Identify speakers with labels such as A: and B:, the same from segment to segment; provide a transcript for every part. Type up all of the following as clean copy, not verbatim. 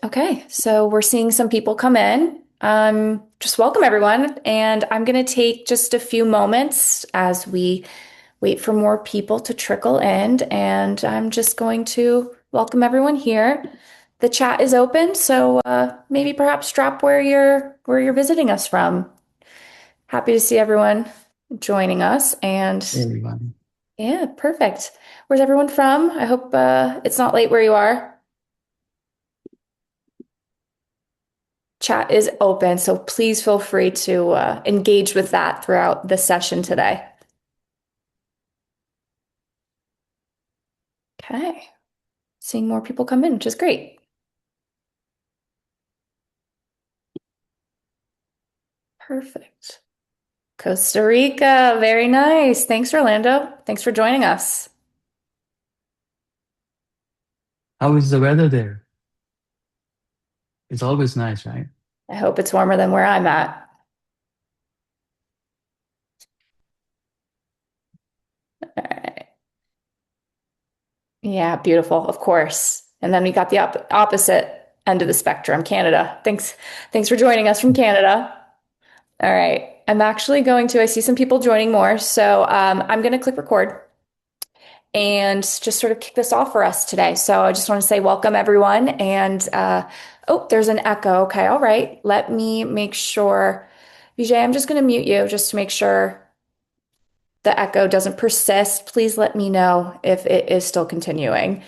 A: Okay, so we're seeing some people come in. Just welcome everyone, and I'm going to take just a few moments as we wait for more people to trickle in, and I'm just going to welcome everyone here. The chat is open, so maybe perhaps drop where you're visiting us from. Happy to see everyone joining us, and
B: Everyone.
A: yeah, perfect. Where's everyone from? I hope it's not late where you are. Chat is open, so please feel free to engage with that throughout the session today. Okay, seeing more people come in, which is great. Perfect. Costa Rica, very nice. Thanks, Orlando. Thanks for joining us.
B: How is the weather there? It's always nice, right?
A: I hope it's warmer than where I'm at. All right. Yeah, beautiful, of course. And then we got the opposite end of the spectrum, Canada. Thanks for joining us from Canada. All right. I see some people joining more. So I'm going to click record and just sort of kick this off for us today. So I just want to say welcome everyone. And oh, there's an echo. Okay. All right. Let me make sure. Vijay, I'm just going to mute you just to make sure the echo doesn't persist. Please let me know if it is still continuing.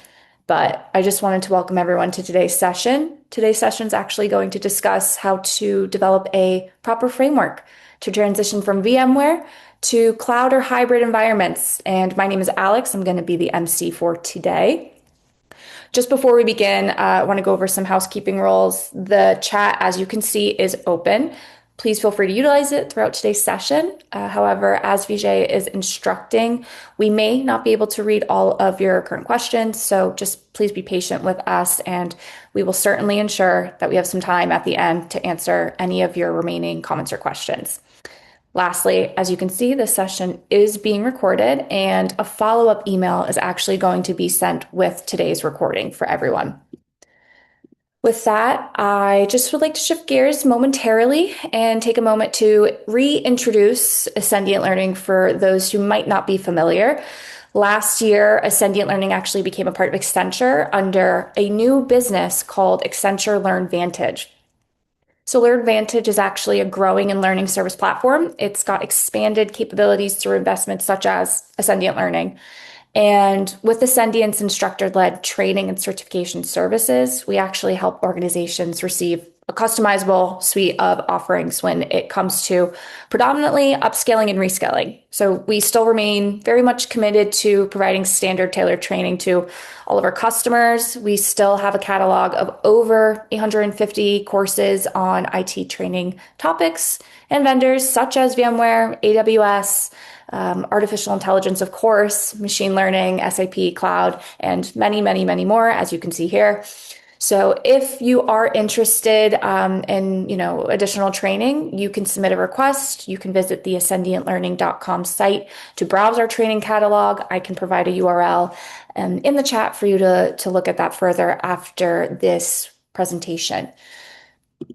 A: But I just wanted to welcome everyone to today's session. Today's session is actually going to discuss how to develop a proper framework to transition from VMware to cloud or hybrid environments. And my name is Alex. I'm going to be the MC for today. Just before we begin, I want to go over some housekeeping rules. The chat, as you can see, is open. Please feel free to utilize it throughout today's session. However, as Vijay is instructing, we may not be able to read all of your current questions, so just please be patient with us, and we will certainly ensure that we have some time at the end to answer any of your remaining comments or questions. Lastly, as you can see, this session is being recorded, and a follow-up email is actually going to be sent with today's recording for everyone. With that, I just would like to shift gears momentarily and take a moment to reintroduce Ascendient Learning for those who might not be familiar. Last year, Ascendient Learning actually became a part of Accenture under a new business called Accenture LearnVantage. So LearnVantage is actually a growing and learning service platform. It's got expanded capabilities through investments such as Ascendient Learning. And with Ascendient's instructor-led training and certification services, we actually help organizations receive a customizable suite of offerings when it comes to predominantly upscaling and reskilling. So we still remain very much committed to providing standard tailored training to all of our customers. We still have a catalog of over 850 courses on IT training topics and vendors such as VMware, AWS, artificial intelligence, of course, machine learning, SAP, cloud, and many, many, many more, as you can see here. So if you are interested in additional training, you can submit a request. You can visit the ascendientlearning.com site to browse our training catalog. I can provide a URL in the chat for you to look at that further after this presentation.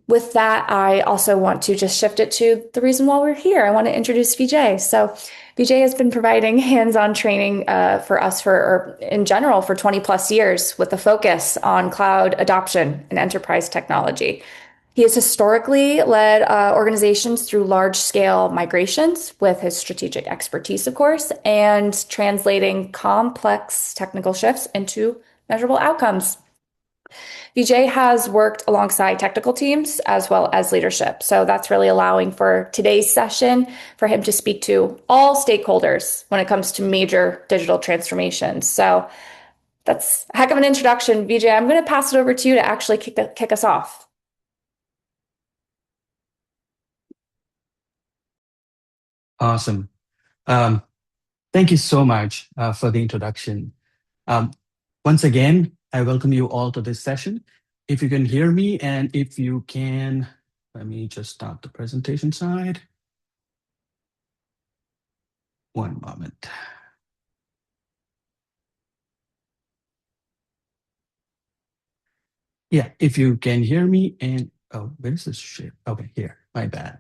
A: With that, I also want to just shift it to the reason why we're here. I want to introduce Vijay. So Vijay has been providing hands-on training for us or in general for 20 plus years with a focus on cloud adoption and enterprise technology. He has historically led organizations through large-scale migrations with his strategic expertise, of course, and translating complex technical shifts into measurable outcomes. Vijay has worked alongside technical teams as well as leadership. So that's really allowing for today's session for him to speak to all stakeholders when it comes to major digital transformations. So that's a heck of an introduction, Vijay. I'm going to pass it over to you to actually kick us off.
B: Awesome. Um, Thank you so much for the introduction. Um, Once again, I welcome you all to this session. If you can hear me and if you can, let me just start the presentation side. One moment. Yeah, if you can hear me and oh, where is this shit? Okay, here. My bad.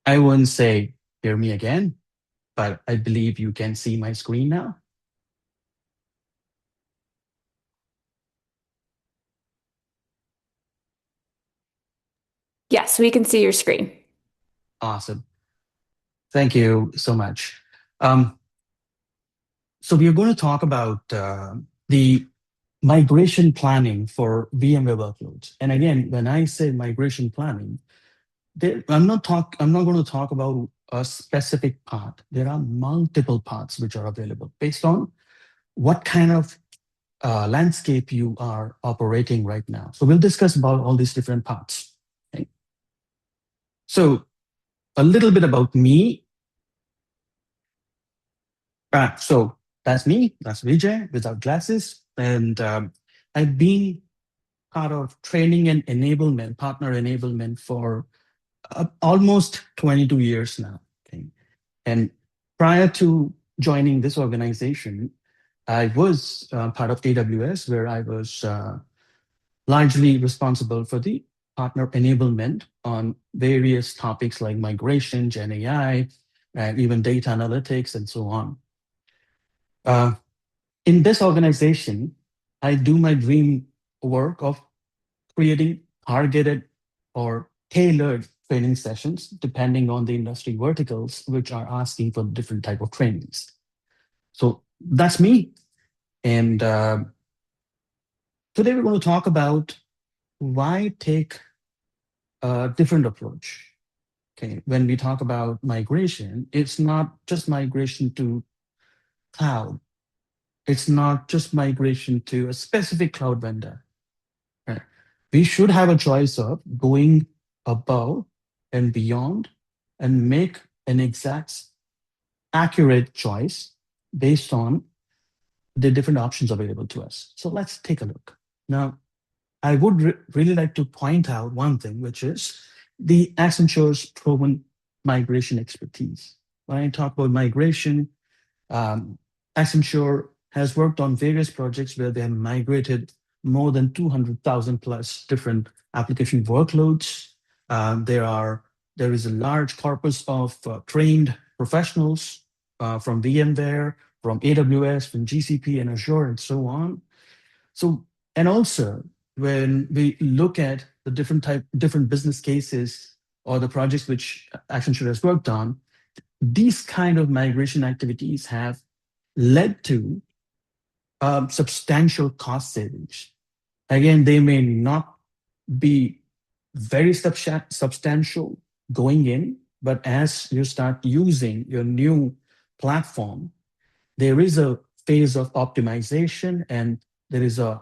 B: I wouldn't say hear me again, but I believe you can see my screen now.
A: Yes, we can see your screen.
B: Awesome. Thank you so much. Um, so we are going to talk about the migration planning for VMware workloads. And again, when I say migration planning, I'm not going to talk about a specific path. There are multiple paths which are available based on what kind of landscape you are operating right now. So we'll discuss about all these different paths. Okay? So a little bit about me. So that's me. That's Vijay without glasses, and I've been part of training and enablement, partner enablement for almost 22 years now. Okay? And prior to joining this organization, I was part of AWS, where I was largely responsible for the partner enablement on various topics like migration, Gen AI, and even data analytics, and so on. Uh, in this organization, I do my dream work of creating targeted or tailored training sessions depending on the industry verticals which are asking for different type of trainings. So that's me. And today we're going to talk about why take a different approach. Okay, when we talk about migration, it's not just migration to cloud. It's not just migration to a specific cloud vendor. Right? We should have a choice of going above and beyond and make an exact, accurate choice based on the different options available to us. So let's take a look. Now, I would really like to point out one thing, which is the Accenture's proven migration expertise. When I talk about migration, um, Accenture has worked on various projects where they have migrated more than 200,000 plus different application workloads. There is a large corpus of trained professionals from VMware, from AWS, from GCP and Azure, and so on. So, and also when we look at the different business cases or the projects which Accenture has worked on, these kind of migration activities have led to substantial cost savings. Again, they may not be very substantial going in, but as you start using your new platform, there is a phase of optimization and there is a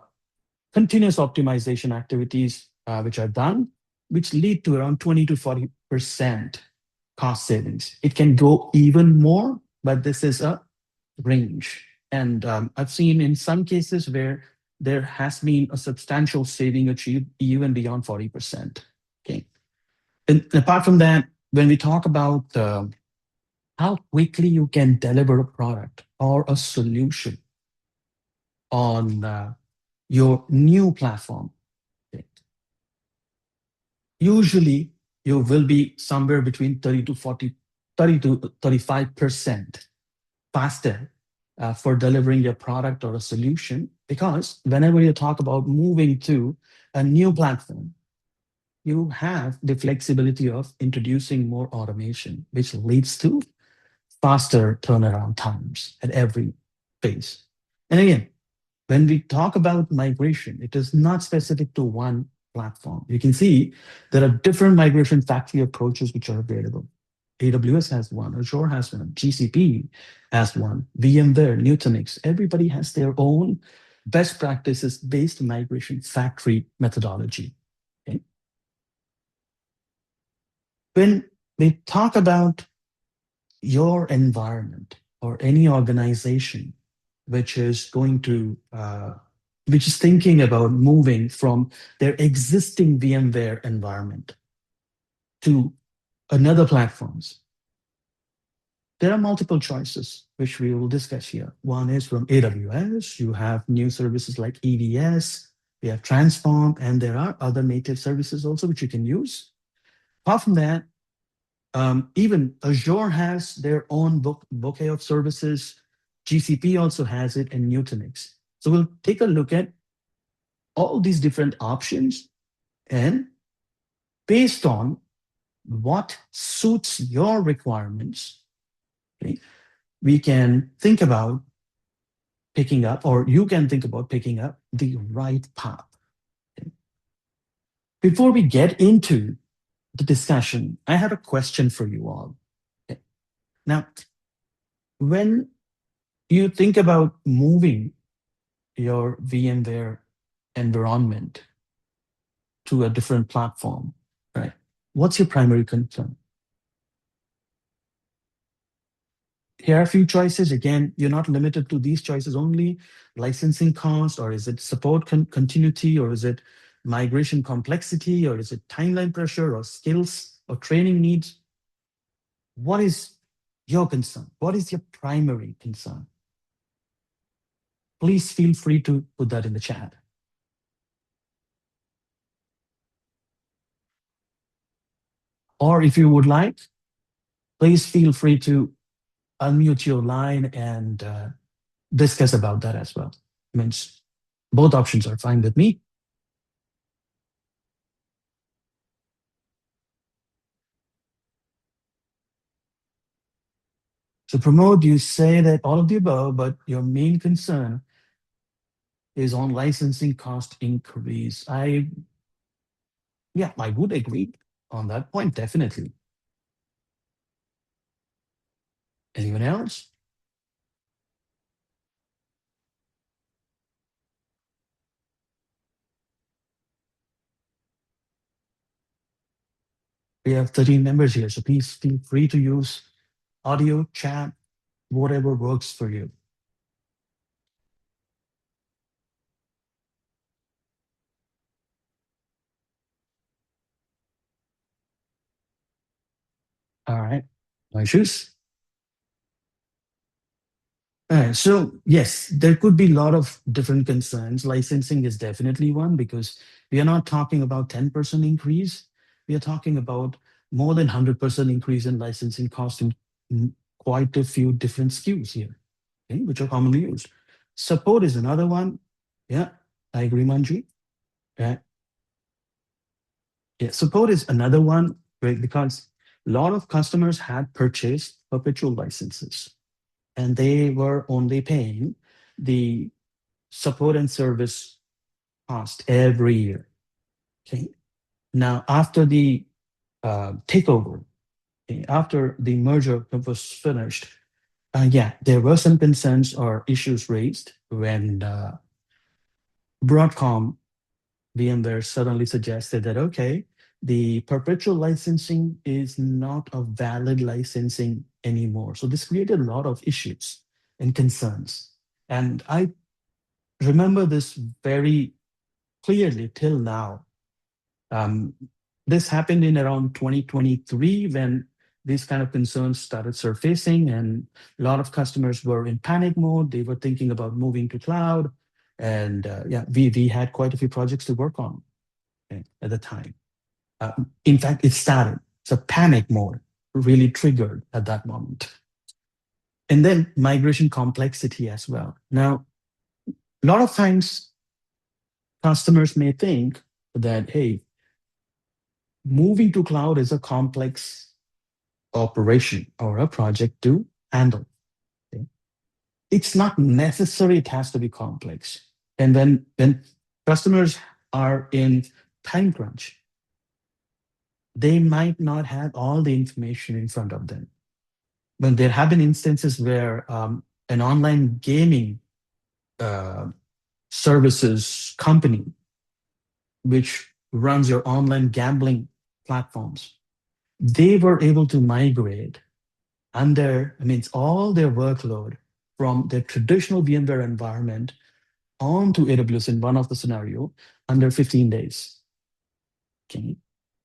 B: continuous optimization activities which are done, which lead to around 20 to 40% cost savings. It can go even more, but this is a range. And I've seen in some cases where there has been a substantial saving achieved even beyond 40%. Okay. And apart from that, when we talk about how quickly you can deliver a product or a solution on your new platform, okay, usually you will be somewhere between 30 to 40, 30 to 35% faster for delivering your product or a solution. Because whenever you talk about moving to a new platform, you have the flexibility of introducing more automation, which leads to faster turnaround times at every phase. And again, when we talk about migration, it is not specific to one platform. You can see there are different migration factory approaches which are available. AWS has one, Azure has one, GCP has one, VMware, Nutanix. Everybody has their own best practices based migration factory methodology. Okay? When we talk about your environment or any organization which is going to which is thinking about moving from their existing VMware environment to another platforms, there are multiple choices, which we will discuss here. One is from AWS. You have new services like EDS, we have Transform, and there are other native services also which you can use. Apart from that, even Azure has their own bouquet of services. GCP also has it, and Nutanix. So we'll take a look at all these different options, and based on what suits your requirements, okay, we can think about picking up, or you can think about picking up the right path. Okay. Before we get into the discussion, I have a question for you all. Okay. Now, when you think about moving your VMware environment to a different platform, right? What's your primary concern? Here are a few choices. Again, you're not limited to these choices only. Licensing cost, or is it support continuity, or is it migration complexity, or is it timeline pressure, or skills, or training needs? What is your concern? What is your primary concern? Please feel free to put that in the chat. Or if you would like, please feel free to unmute your line and discuss about that as well. Means both options are fine with me. So Pramod, you say that all of the above, but your main concern is on licensing cost increase. Yeah, I would agree on that point, definitely. Anyone else? We have 13 members here, so please feel free to use audio, chat, whatever works for you. All right, no issues. All right, so yes, there could be a lot of different concerns. Licensing is definitely one, because we are not talking about 10% increase. We are talking about more than 100% increase in licensing cost in quite a few different SKUs here, okay, which are commonly used. Support is another one. Yeah, I agree, Manju. Yeah, yeah, support is another one, right? Because a lot of customers had purchased perpetual licenses, and they were only paying the support and service cost every year. Okay. Now, after the takeover, okay, after the merger was finished, yeah, there were some concerns or issues raised when Broadcom VMware suddenly suggested that, okay, the perpetual licensing is not a valid licensing anymore. So this created a lot of issues and concerns. And I remember this very clearly till now. This happened in around 2023 when these kind of concerns started surfacing, and a lot of customers were in panic mode. They were thinking about moving to cloud. And yeah, we had quite a few projects to work on, okay, at the time. In fact, it started. So panic mode really triggered at that moment. And then migration complexity as well. Now, a lot of times customers may think that, hey, moving to cloud is a complex operation or a project to handle. Okay? It's not necessary it has to be complex. And when customers are in time crunch, they might not have all the information in front of them. But there have been instances where an online gaming uh, services company, which runs your online gambling platforms, they were able to migrate under, I mean, it's all their workload from their traditional VMware environment onto AWS in one of the scenario under 15 days. Okay.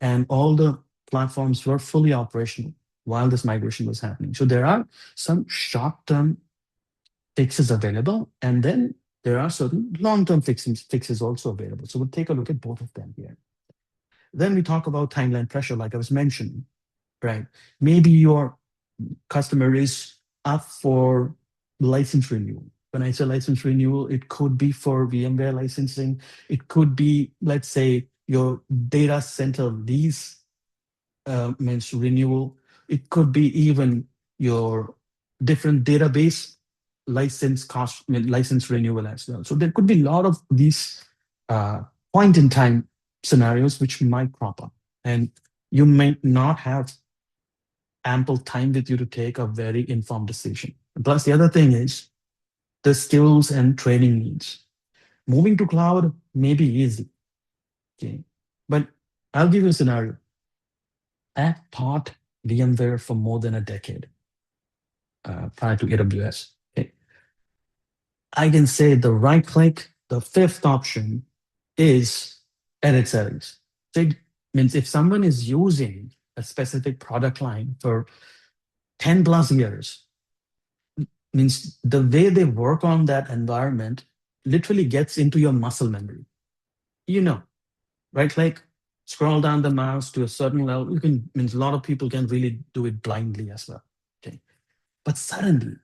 B: And all the platforms were fully operational. while this migration was happening. So there are some short-term fixes available, and then there are certain long-term fixes also available. So we'll take a look at both of them here. Then we talk about timeline pressure, like I was mentioning, right? Maybe your customer is up for license renewal. When I say license renewal, it could be for VMware licensing. It could be, let's say, your data center lease means renewal. It could be even your different database license cost, license renewal as well. So there could be a lot of these uh, point in time scenarios which might crop up, and you may not have ample time with you to take a very informed decision. Plus, the other thing is the skills and training needs. Moving to cloud may be easy, okay, but I'll give you a scenario. I've taught VMware for more than a decade prior to AWS. Okay. I can say the right click, the fifth option is edit settings. So it means if someone is using a specific product line for 10 plus years, means the way they work on that environment literally gets into your muscle memory. You know, right click, scroll down the mouse to a certain level. You can, means a lot of people can really do it blindly as well. Okay. But suddenly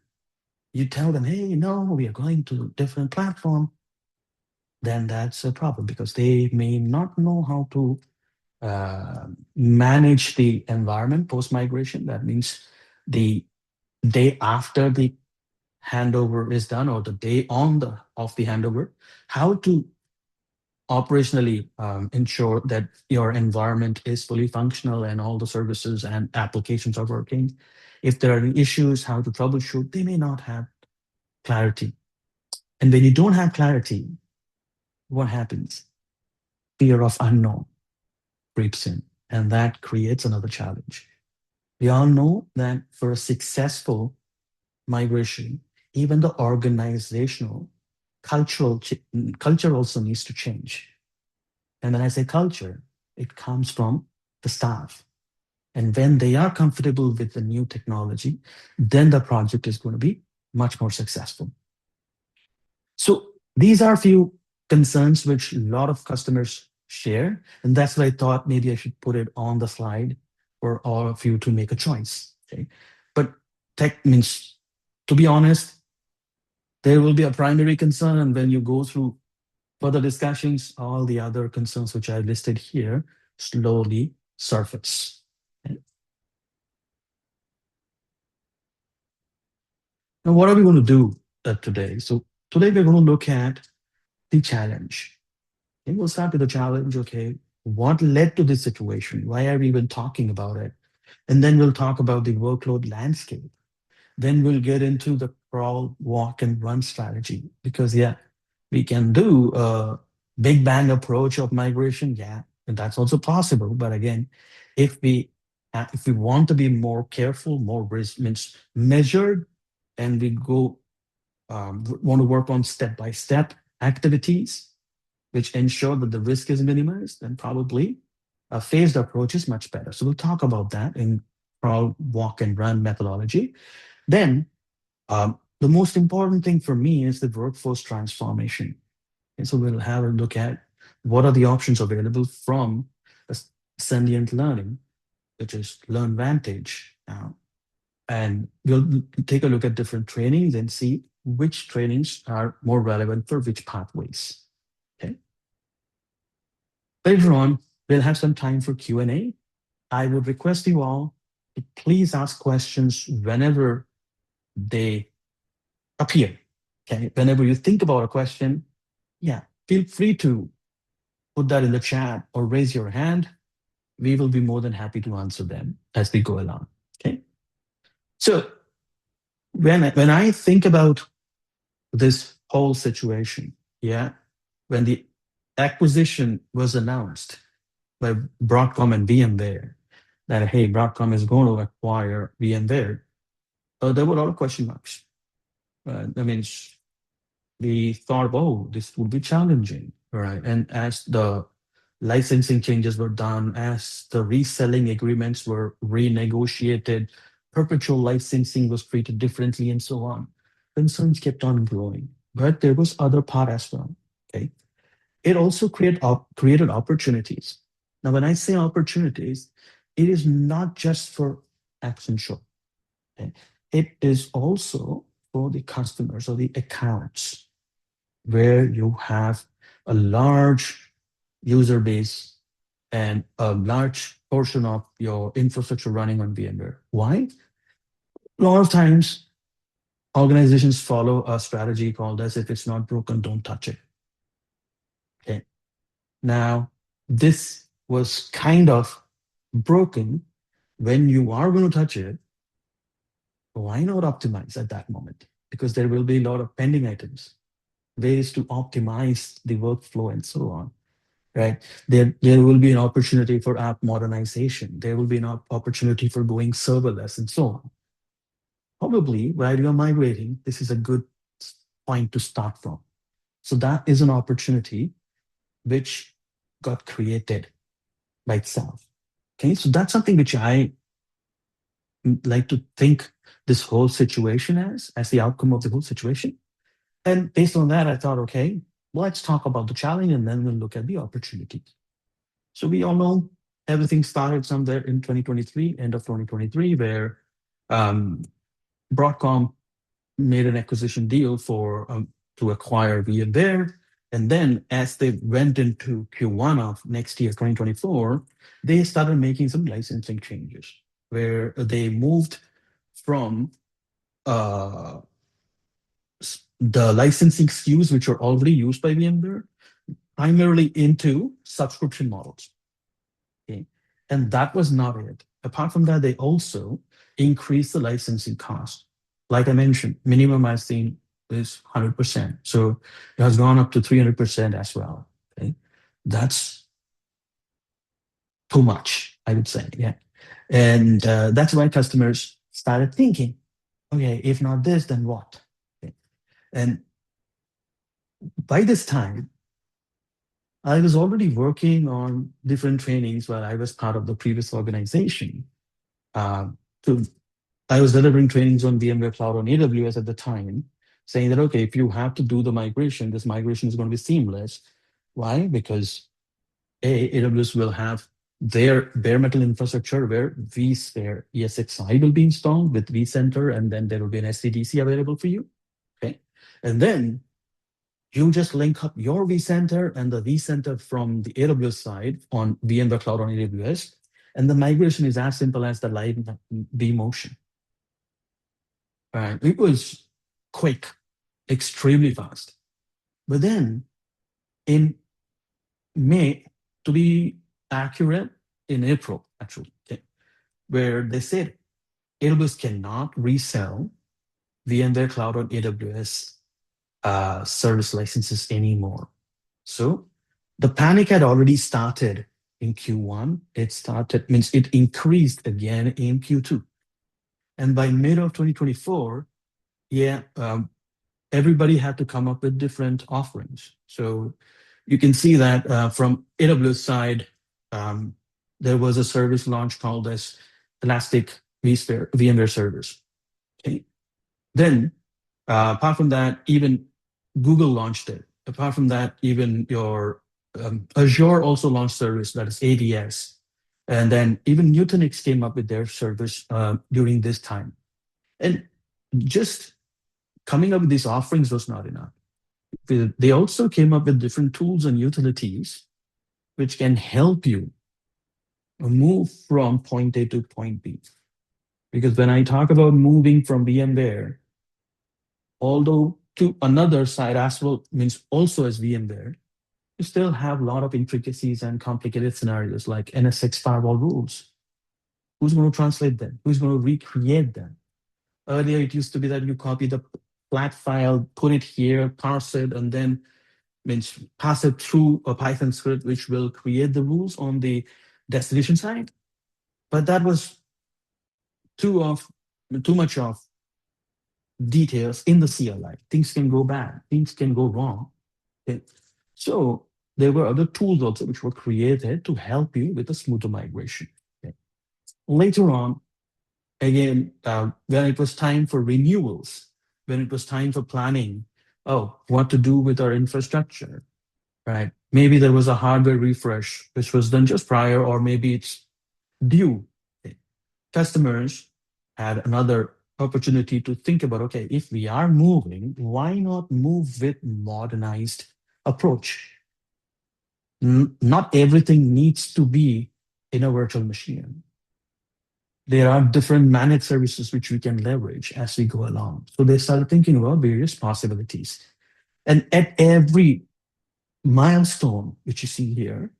B: you tell them, hey, no, we are going to a different platform, then that's a problem because they may not know how to manage the environment post migration. That means the day after the handover is done or the day on the of the handover, how to operationally ensure that your environment is fully functional and all the services and applications are working. If there are any issues, how to troubleshoot, they may not have clarity. And when you don't have clarity, what happens? Fear of unknown creeps in, and that creates another challenge. We all know that for a successful migration, even the organizational culture also needs to change. And when I say culture, it comes from the staff. And when they are comfortable with the new technology, then the project is going to be much more successful. So these are a few concerns which a lot of customers share. And that's why I thought maybe I should put it on the slide for all of you to make a choice. Okay. But tech means, to be honest, there will be a primary concern. And when you go through further discussions, all the other concerns which I listed here slowly surface. Okay. Now, what are we going to do today? So today we're going to look at the challenge. And we'll start with the challenge. Okay, what led to this situation? Why are we even talking about it? And then we'll talk about the workload landscape. Then we'll get into the crawl, walk, and run strategy. Because yeah, we can do a big bang approach of migration. Yeah, and that's also possible. But again, if we want to be more careful, more risk means measured, and we go want to work on step-by-step activities which ensure that the risk is minimized, then probably a phased approach is much better. So we'll talk about that in crawl, walk, and run methodology. Then the most important thing for me is the workforce transformation. And so we'll have a look at what are the options available from Sentient Learning, which is LearnVantage now. And we'll take a look at different trainings and see which trainings are more relevant for which pathways. Okay. Later on, we'll have some time for Q&A. I would request you all to please ask questions whenever they appear. Okay. Whenever you think about a question, yeah, feel free to put that in the chat or raise your hand. We will be more than happy to answer them as we go along. Okay. So when I think about this whole situation, yeah, when the acquisition was announced by Broadcom and VMware, that hey, Broadcom is going to acquire VMware, there were a lot of question marks. I mean, we thought, oh, this would be challenging, right? And as the licensing changes were done, as the reselling agreements were renegotiated, perpetual licensing was treated differently, and so on. Concerns kept on growing. But there was other part as well. Okay. It also created opportunities. Now, when I say opportunities, it is not just for Accenture. Okay? It is also for the customers or the accounts where you have a large user base and a large portion of your infrastructure running on VMware. Why? A lot of times, organizations follow a strategy called as if it's not broken, don't touch it. Okay. Now, this was kind of broken. When you are going to touch it, why not optimize at that moment? Because there will be a lot of pending items, ways to optimize the workflow and so on, right? There will be an opportunity for app modernization. There will be an opportunity for going serverless and so on. Probably while you're migrating, this is a good point to start from. So that is an opportunity which got created by itself. Okay, so that's something which I like to think this whole situation as the outcome of the whole situation. And based on that, I thought, okay, let's talk about the challenge and then we'll look at the opportunities. So we all know everything started somewhere in 2023, end of 2023, where um, Broadcom made an acquisition deal to acquire VMware. And then as they went into Q1 of next year, 2024, they started making some licensing changes where they moved from uh, the licensing SKUs, which are already used by VMware, primarily into subscription models. Okay. And that was not it. Apart from that, they also increased the licensing cost. Like I mentioned, minimum I've seen is 100%. So it has gone up to 300% as well. Okay. That's too much, I would say. Yeah. And that's why customers started thinking, okay, if not this, then what? Okay. And by this time, I was already working on different trainings while I was part of the previous organization. Uh, to I was delivering trainings on VMware Cloud on AWS at the time, saying that, okay, if you have to do the migration, this migration is going to be seamless. Why? Because AWS will have their bare metal infrastructure where vSphere ESXi will be installed with vCenter, and then there will be an SCDC available for you. Okay. And then you just link up your vCenter and the vCenter from the AWS side on VMware Cloud on AWS, and the migration is as simple as the live vMotion. It was quick, extremely fast. But then in May, to be accurate, in April, actually, okay, where they said AWS cannot resell VMware Cloud on AWS service licenses anymore. So the panic had already started in Q1. It increased again in Q2. And by mid of 2024, yeah, everybody had to come up with different offerings. So you can see that from AWS side, there was a service launch called as Elastic VMware Servers. Okay. Then, apart from that, even Google launched it. Apart from that, even your Azure also launched service, that is ADS. And then even Nutanix came up with their service during this time. And just coming up with these offerings was not enough. They also came up with different tools and utilities which can help you move from point A to point B. Because when I talk about moving from VMware, although to another side as well, means also as VMware, you still have a lot of intricacies and complicated scenarios like NSX firewall rules. Who's going to translate them? Who's going to recreate them? Earlier, it used to be that you copy the flat file, put it here, parse it, and then pass it through a Python script, which will create the rules on the destination side. But that was too much of details in the CLI. Things can go bad. Things can go wrong. Okay. So there were other tools also which were created to help you with a smoother migration. Okay. Later on, again, when it was time for renewals, when it was time for planning, oh, what to do with our infrastructure, right? Maybe there was a hardware refresh which was done just prior, or maybe it's due. Customers had another opportunity to think about, okay, if we are moving, why not move with modernized approach? Not everything needs to be in a virtual machine. There are different managed services which we can leverage as we go along. So they started thinking about various possibilities. And at every milestone, which you see here,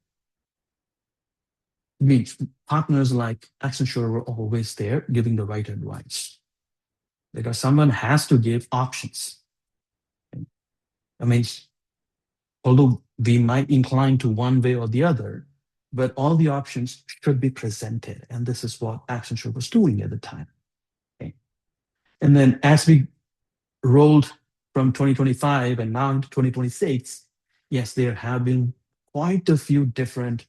B: means partners like Accenture were always there giving the right advice. Because someone has to give options. I mean, although we might incline to one way or the other, but all the options should be presented. And this is what Accenture was doing at the time. Okay. And then as we rolled from 2025 and now into 2026, yes, there have been quite a few different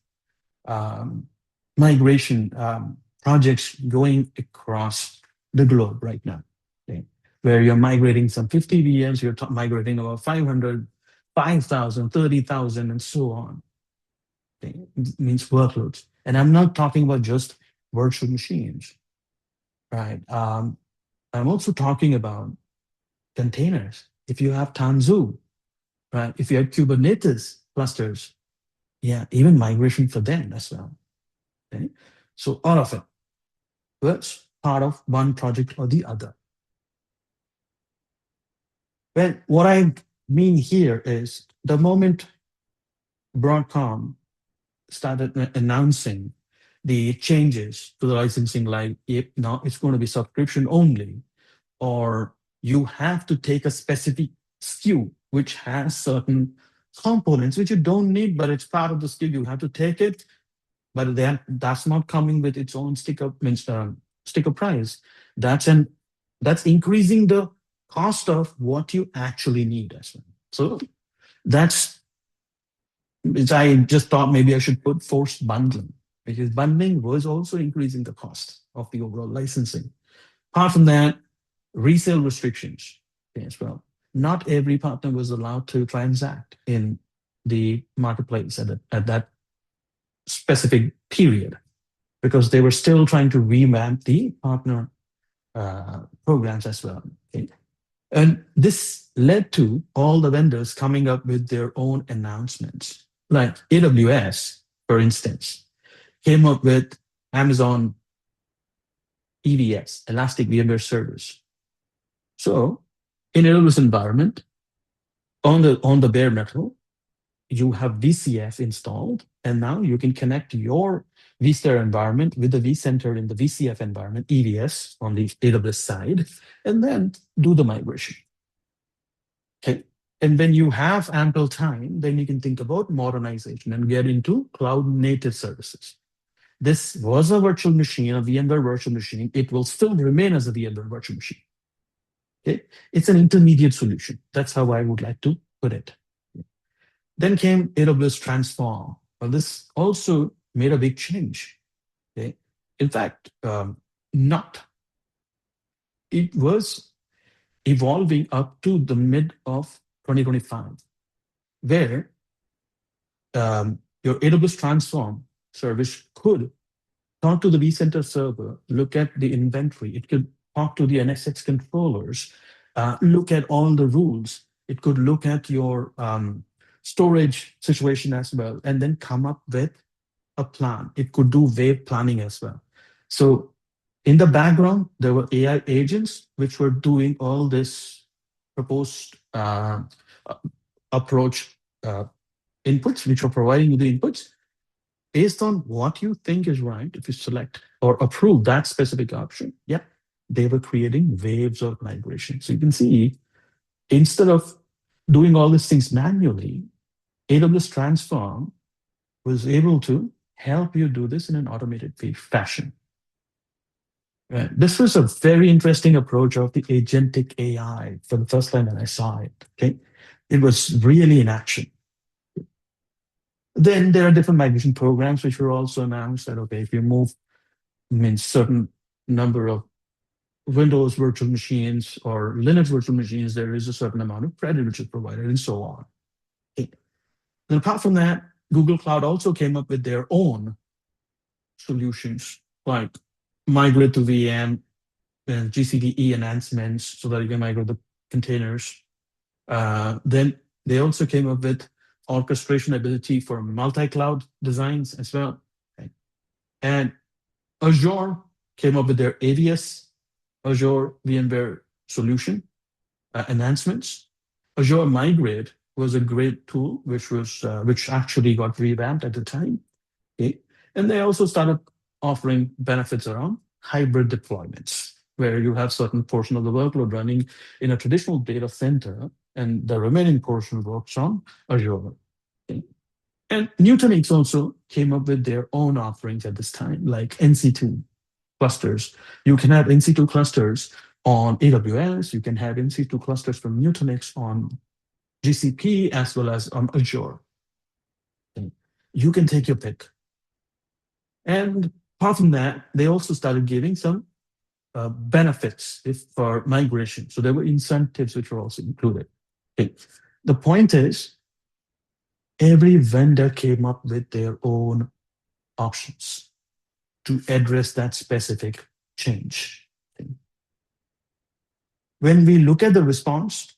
B: migration projects going across the globe right now, okay, where you're migrating some 50 VMs, you're migrating about 500, 5,000, 30,000, and so on. Okay. It means workloads. And I'm not talking about just virtual machines, right? I'm also talking about containers. If you have Tanzu, right? If you have Kubernetes clusters, yeah, even migration for them as well. Okay? So all of it was part of one project or the other. Well, what I mean here is the moment Broadcom started announcing the changes to the licensing, like now it's going to be subscription only, or you have to take a specific SKU which has certain components which you don't need, but it's part of the SKU. You have to take it, but then that's not coming with its own sticker price. That's increasing the cost of what you actually need as well. So that's I just thought maybe I should put forced bundling, because bundling was also increasing the cost of the overall licensing. Apart from that, resale restrictions as well. Not every partner was allowed to transact in the marketplace at that specific period, because they were still trying to revamp the partner programs as well. Okay. And this led to all the vendors coming up with their own announcements. Like AWS, for instance, came up with Amazon EVS, Elastic VMware Servers. So in AWS environment, on the bare metal, you have VCF installed, and now you can connect your vSphere environment with the vCenter in the VCF environment, EVS on the AWS side, and then do the migration. Okay. And when you have ample time, then you can think about modernization and get into cloud native services. This was a virtual machine, a VMware virtual machine. It will still remain as a VMware virtual machine. Okay. It's an intermediate solution. That's how I would like to put it. Then came AWS Transform. Well, this also made a big change. Okay. In fact, it was evolving up to the mid of 2025, where your AWS Transform service could talk to the vCenter server, look at the inventory. It could talk to the NSX controllers, look at all the rules. It could look at your storage situation as well, and then come up with a plan. It could do wave planning as well. So in the background, there were AI agents which were doing all this proposed approach inputs, which are providing you the inputs based on what you think is right. If you select or approve that specific option, yeah, they were creating waves of migration. So you can see, instead of doing all these things manually, AWS Transform was able to help you do this in an automated fashion. This was a very interesting approach of the agentic AI for the first time when I saw it. Okay, it was really in action. Then there are different migration programs which were also announced that, okay, if you move means certain number of Windows virtual machines or Linux virtual machines, there is a certain amount of credit which is provided, and so on. Okay. And apart from that, Google Cloud also came up with their own solutions, like migrate to VM and GCDE enhancements so that you can migrate the containers. Then they also came up with orchestration ability for multi-cloud designs as well. Okay. And Azure came up with their AVS, Azure VMware solution enhancements. Azure Migrate was a great tool, which actually got revamped at the time. Okay. And they also started offering benefits around hybrid deployments, where you have certain portion of the workload running in a traditional data center, and the remaining portion works on Azure. Okay. And Nutanix also came up with their own offerings at this time, like NC2 clusters. You can have NC2 clusters on AWS, you can have NC2 clusters from Nutanix on GCP as well as on Azure. Okay. You can take your pick. And apart from that, they also started giving some benefits for migration. So there were incentives which were also included. Okay. The point is, every vendor came up with their own options to address that specific change. Okay. When we look at the response,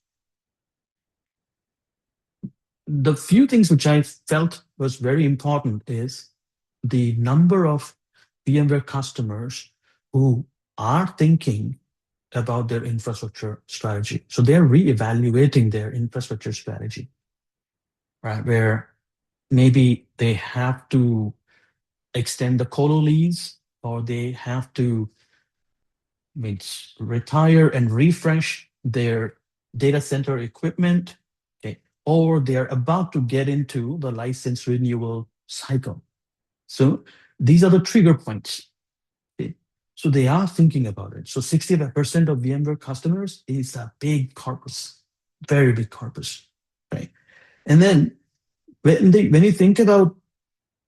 B: the few things which I felt was very important is the number of VMware customers who are thinking about their infrastructure strategy. So they're reevaluating their infrastructure strategy, right? Where maybe they have to extend the colo lease, or they have to retire and refresh their data center equipment, okay, or they're about to get into the license renewal cycle. So these are the trigger points. Okay. So they are thinking about it. So 60% of VMware customers is a big corpus, very big corpus, right? And then when you think about,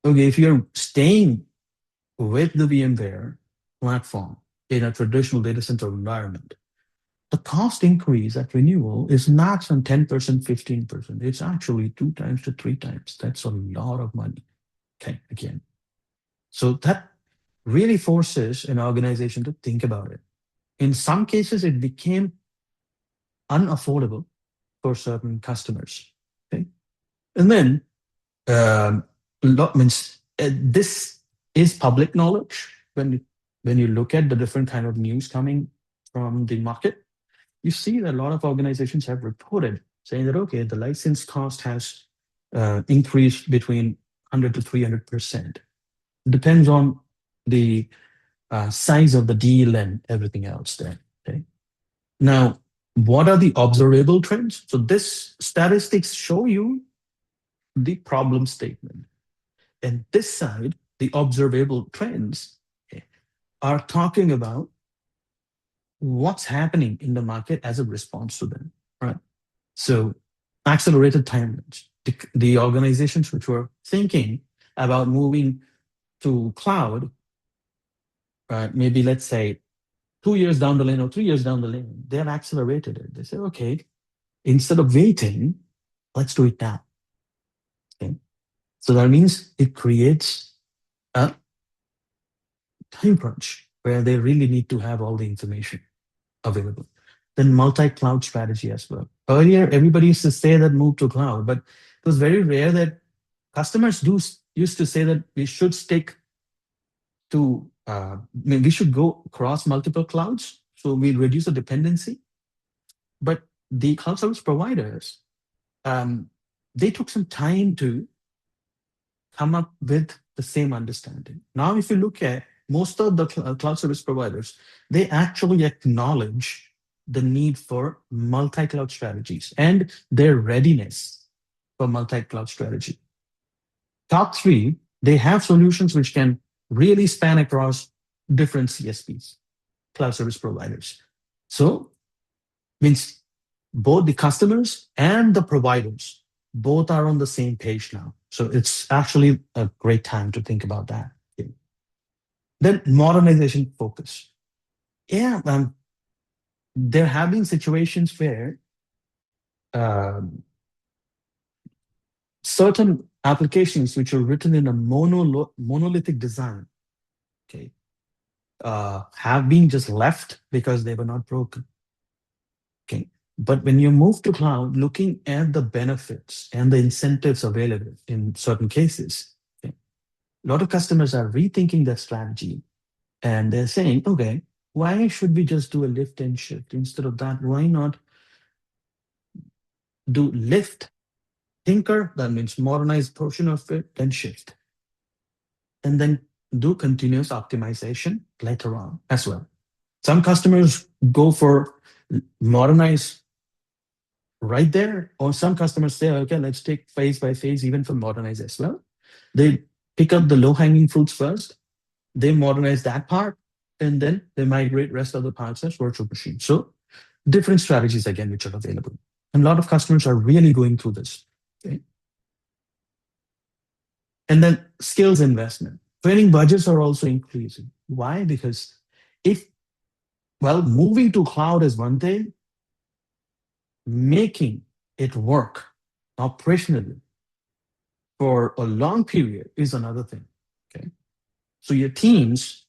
B: okay, if you're staying with the VMware platform in a traditional data center environment, the cost increase at renewal is not some 10%, 15%. It's actually 2 times to 3 times. That's a lot of money. Okay, again. So that really forces an organization to think about it. In some cases, it became unaffordable for certain customers. Okay, and then this is public knowledge. When you look at the different kind of news coming from the market, you see that a lot of organizations have reported saying that, okay, the license cost has increased between 100 to 300%. Depends on the size of the deal and everything else there. Okay. Now, what are the observable trends? So this statistics show you the problem statement. And this side, the observable trends, okay, are talking about what's happening in the market as a response to them, right? So accelerated timelines. The organizations which were thinking about moving to cloud, maybe let's say 2 years down the lane or 3 years down the lane, they have accelerated it. They say, okay, instead of waiting, let's do it now. Okay. So that means it creates a time crunch where they really need to have all the information available. Then multi-cloud strategy as well. Earlier, everybody used to say that move to cloud, but it was very rare that customers used to say that we should stick to, we should go across multiple clouds, so we reduce the dependency. But the cloud service providers, they took some time to come up with the same understanding. Now, if you look at most of the cloud service providers, they actually acknowledge the need for multi-cloud strategies and their readiness for multi-cloud strategy. Top three, they have solutions which can really span across different CSPs, cloud service providers. So, means both the customers and the providers, both are on the same page now. So it's actually a great time to think about that. Then modernization focus. Yeah, there have been situations where um, certain applications which are written in a monolithic design, okay, have been just left because they were not broken. Okay. But when you move to cloud, looking at the benefits and the incentives available in certain cases, okay, a lot of customers are rethinking their strategy and they're saying, okay, why should we just do a lift and shift? Instead of that, why not do lift, tinker, that means modernize portion of it, then shift, and then do continuous optimization later on as well. Some customers go for modernize right there, or some customers say, okay, let's take phase by phase, even for modernize as well. They pick up the low hanging fruits first, they modernize that part, and then they migrate rest of the parts as virtual machines. So different strategies again, which are available. And a lot of customers are really going through this. Okay. And then skills investment. Training budgets are also increasing. Why? Because if, well, moving to cloud is one thing, making it work operationally for a long period is another thing. Okay. So your teams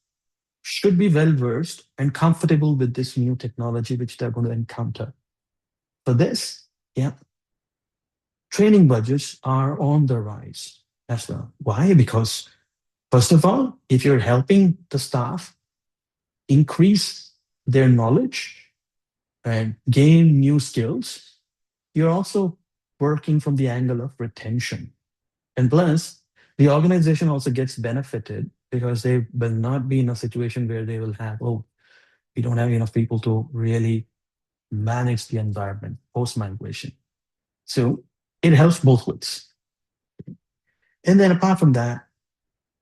B: should be well versed and comfortable with this new technology which they're going to encounter. For this, yeah, training budgets are on the rise as well. Why? Because first of all, if you're helping the staff increase their knowledge and gain new skills, you're also working from the angle of retention. And plus, the organization also gets benefited because they will not be in a situation where they will have, oh, we don't have enough people to really manage the environment post migration. So it helps both ways. And then apart from that,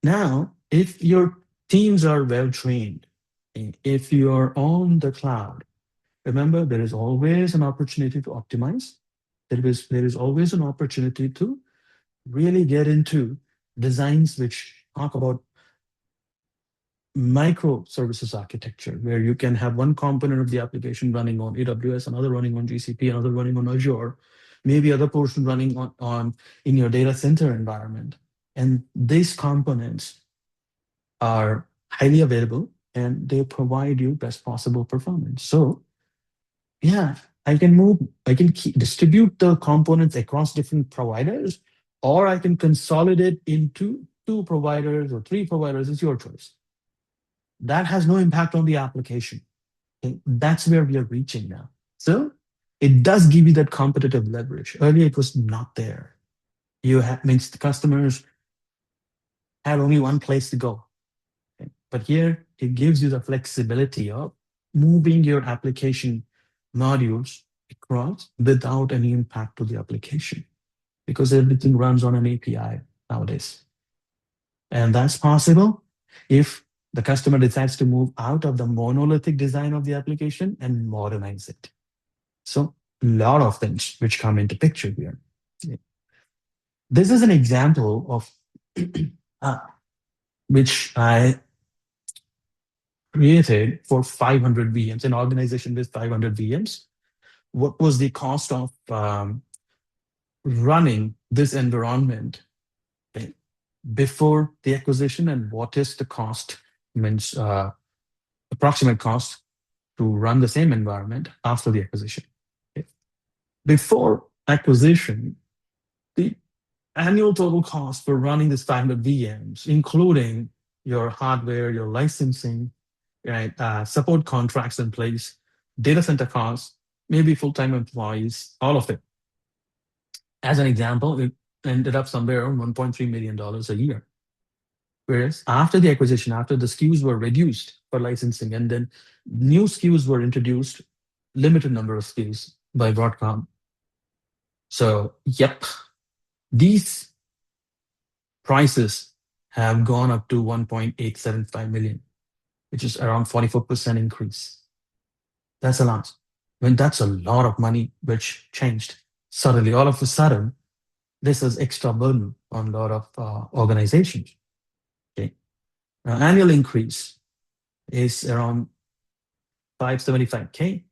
B: now if your teams are well trained, if you're on the cloud, remember there is always an opportunity to optimize. There is always an opportunity to really get into designs which talk about microservices architecture, where you can have one component of the application running on AWS, another running on GCP, another running on Azure, maybe other portion running on in your data center environment. And these components are highly available and they provide you best possible performance. So yeah, I can distribute the components across different providers, or I can consolidate into two providers or three providers. It's your choice. That has no impact on the application. Okay? That's where we are reaching now. So it does give you that competitive leverage. Earlier, it was not there. You have means the customers had only one place to go. Okay? But here, it gives you the flexibility of moving your application modules across without any impact to the application, because everything runs on an API nowadays. And that's possible if the customer decides to move out of the monolithic design of the application and modernize it. So a lot of things which come into picture here. This is an example of uh, which I created for 500 VMs, an organization with 500 VMs. What was the cost of running this environment before the acquisition, and what is the cost, means approximate cost to run the same environment after the acquisition. Okay. Before acquisition, the annual total cost for running this 500 VMs, including your hardware, your licensing, right, support contracts in place, data center costs, maybe full-time employees, all of it. As an example, it ended up somewhere around $1.3 million a year. Whereas after the acquisition, after the SKUs were reduced for licensing, and then new SKUs were introduced, limited number of SKUs by Broadcom. So, yep, these prices have gone up to 1.875 million, which is around 44% increase. That's a lot. I mean, that's a lot of money which changed. Suddenly, all of a sudden, this is extra burden on a lot of organizations. Okay, annual increase is around 575K.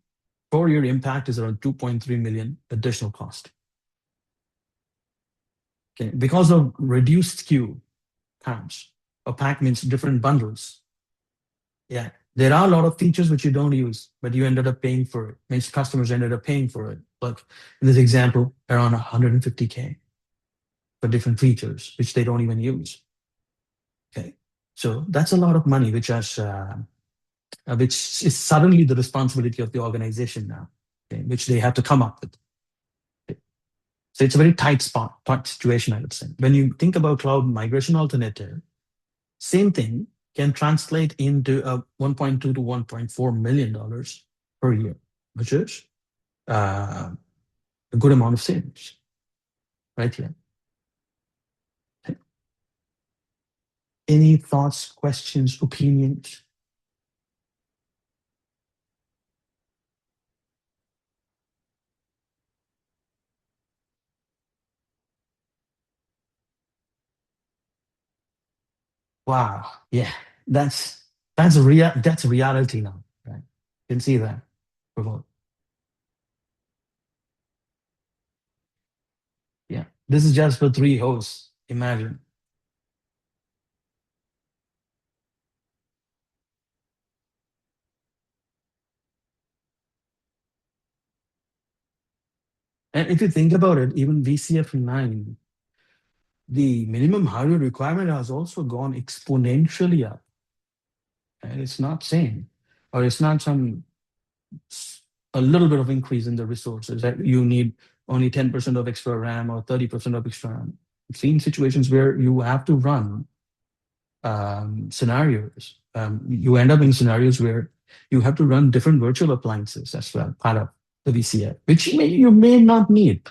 B: 4-year impact is around 2.3 million additional cost. Okay, because of reduced SKU counts, a pack means different bundles. Yeah, there are a lot of features which you don't use, but you ended up paying for it. Means customers ended up paying for it. Like in this example, around 150K for different features which they don't even use. Okay, so that's a lot of money which is suddenly the responsibility of the organization now, okay, which they have to come up with. Okay. So it's a very tight situation, I would say. When you think about cloud migration alternative, same thing can translate into a 1.2 to 1.4 million dollars per year, which is a good amount of savings right here. Okay. Any thoughts, questions, opinions? Wow, yeah, that's reality now, right? You can see that. Yeah, this is just for 3 hosts. Imagine. And if you think about it, even VCF 9, the minimum hardware requirement has also gone exponentially up. And it's not same, or it's not a little bit of increase in the resources that you need only 10% of extra RAM or 30% of extra RAM. I've seen situations where you have to run scenarios. You end up in scenarios where you have to run different virtual appliances as well, part of the VCF, which you may not need.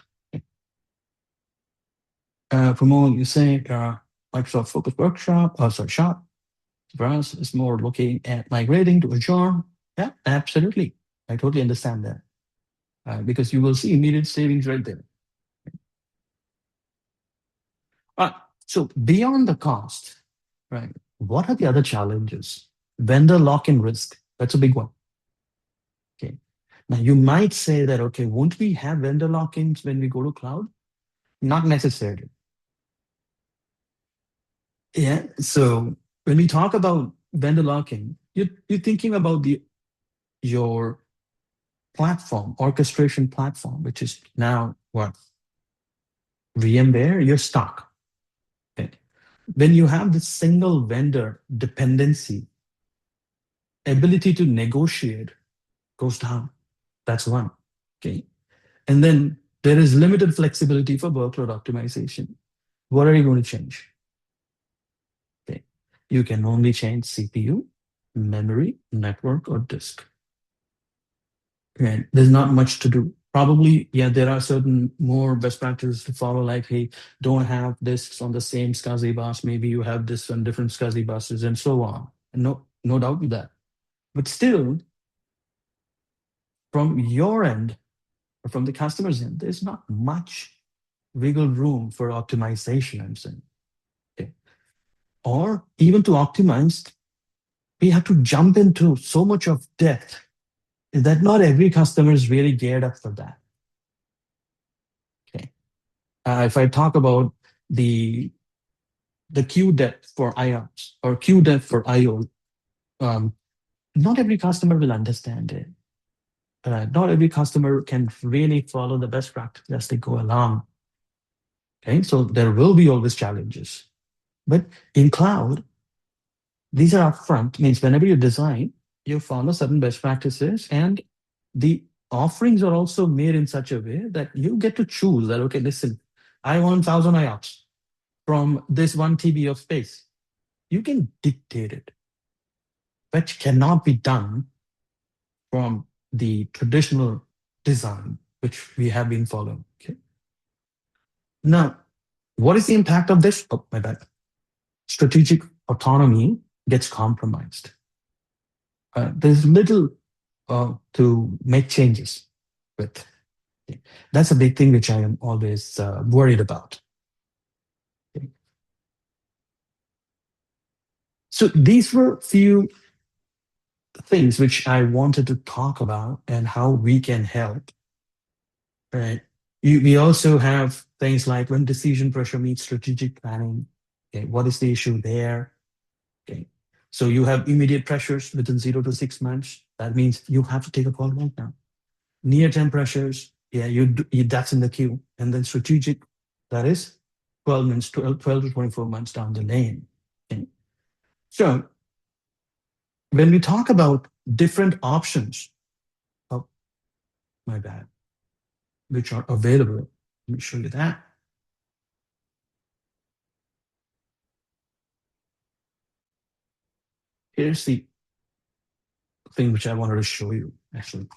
B: Pramod, you say Microsoft Focus Workshop, sorry, Shop, for us, is more looking at migrating to Azure. Yeah, absolutely. I totally understand that because you will see immediate savings right there. So beyond the cost, right? What are the other challenges? Vendor lock-in risk. That's a big one. Okay. Now you might say that, okay, won't we have vendor lock-ins when we go to cloud? Not necessarily. Yeah. So when we talk about vendor lock-in, you're thinking about your platform, orchestration platform, which is now what? VMware, you're stuck. Okay. When you have this single vendor dependency, ability to negotiate goes down. That's one. Okay. And then there is limited flexibility for workload optimization. What are you going to change? Okay. You can only change CPU, memory, network, or disk. Right. There's not much to do. Probably, yeah, there are certain more best practices to follow, like, hey, don't have disks on the same SCSI bus. Maybe you have this on different SCSI buses and so on. And no doubt with that. But still, from your end, or from the customer's end, there's not much wiggle room for optimization, I'm saying. Okay. Or even to optimize, we have to jump into so much of depth that not every customer is really geared up for that. Okay. If I talk about the queue depth for IOPS or queue depth for IO, not every customer will understand it. Not every customer can really follow the best practice as they go along. Okay, so there will be always challenges. But in cloud, these are upfront, means whenever you design, you follow certain best practices, and the offerings are also made in such a way that you get to choose that, okay, listen, I want 1,000 IOPS from this 1 TB of space. You can dictate it, but cannot be done from the traditional design, which we have been following. Okay. Now, what is the impact of this? Oh, my bad. Strategic autonomy gets compromised. There's little to make changes with. Okay. That's a big thing which I am always worried about. Okay. So these were few things which I wanted to talk about and how we can help. Right. We also have things like when decision pressure meets strategic planning. Okay, what is the issue there? Okay. So you have immediate pressures within 0 to 6 months. That means you have to take a call right now. Near-term pressures, yeah, that's in the queue. And then strategic, that is 12 months, 12 to 24 months down the lane. Okay. So when we talk about different options, oh, my bad, which are available, let me show you that. Here's the thing which I wanted to show you, actually.